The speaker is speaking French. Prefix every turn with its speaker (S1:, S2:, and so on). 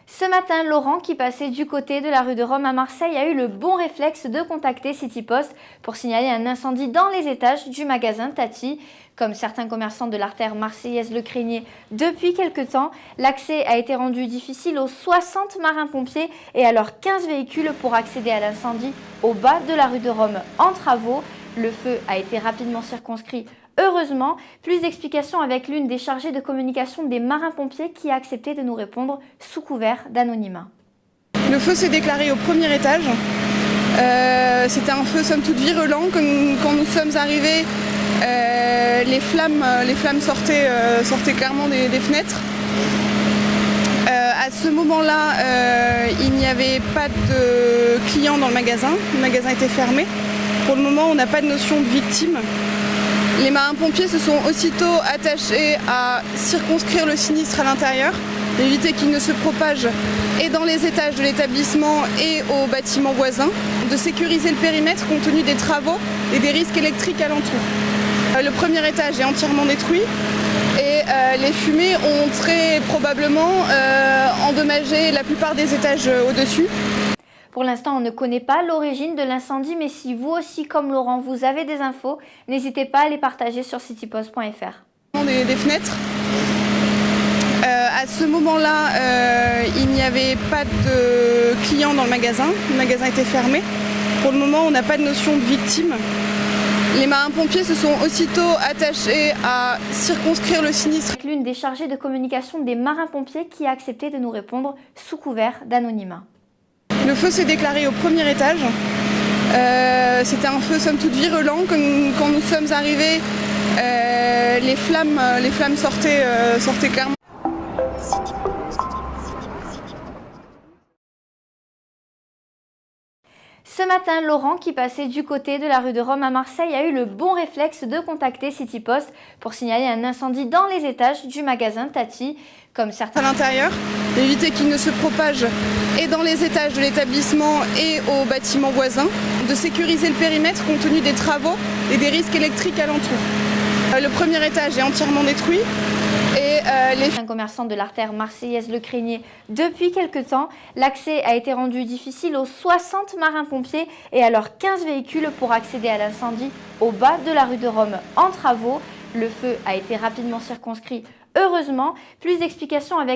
S1: Ce matin, Laurent, qui passait du côté de la rue de Rome à Marseille, a eu le bon réflexe de contacter City Post pour signaler un incendie dans les étages du magasin Tati. Comme certains commerçants de l'artère marseillaise le craignaient depuis quelque temps, l'accès a été rendu difficile aux 60 marins-pompiers et à leurs 15 véhicules pour accéder à l'incendie au bas de la rue de Rome en travaux. Le feu a été rapidement circonscrit. Heureusement, plus d'explications avec l'une des chargées de communication des marins-pompiers qui a accepté de nous répondre sous couvert d'anonymat.
S2: Le feu s'est déclaré au premier étage. C'était un feu somme toute virulent. Quand nous sommes arrivés, les flammes sortaient clairement des fenêtres. À ce moment-là, il n'y avait pas de clients dans le magasin était fermé. Pour le moment, on n'a pas de notion de victime. Les marins-pompiers se sont aussitôt attachés à circonscrire le sinistre à l'intérieur, éviter qu'il ne se propage et dans les étages de l'établissement et aux bâtiments voisins, de sécuriser le périmètre compte tenu des travaux et des risques électriques alentour. Le premier étage est entièrement détruit et les fumées ont très probablement endommagé la plupart des étages au-dessus.
S1: Pour l'instant, on ne connaît pas l'origine de l'incendie, mais si vous aussi, comme Laurent, vous avez des infos, n'hésitez pas à les partager sur citypost.fr.
S2: Des fenêtres. À ce moment-là, il n'y avait pas de clients dans le magasin était fermé. Pour le moment, on n'a pas de notion de victime. Les marins-pompiers se sont aussitôt attachés à circonscrire le sinistre.
S1: L'une des chargées de communication des marins-pompiers qui a accepté de nous répondre sous couvert d'anonymat.
S2: Le feu s'est déclaré au premier étage. C'était un feu somme toute virulent. Quand nous sommes arrivés, les flammes sortaient clairement.
S1: Ce matin, Laurent, qui passait du côté de la rue de Rome à Marseille, a eu le bon réflexe de contacter City Post pour signaler un incendie dans les étages du magasin Tati. Comme certains
S2: à l'intérieur, éviter qu'il ne se propage et dans les étages de l'établissement et aux bâtiments voisins, de sécuriser le périmètre compte tenu des travaux et des risques électriques alentour. Le premier étage est entièrement détruit et
S1: un commerçant de l'artère marseillaise le craignait depuis quelque temps. L'accès a été rendu difficile aux 60 marins-pompiers et à leurs 15 véhicules pour accéder à l'incendie au bas de la rue de Rome en travaux. Le feu a été rapidement circonscrit. Heureusement, plus d'explications avec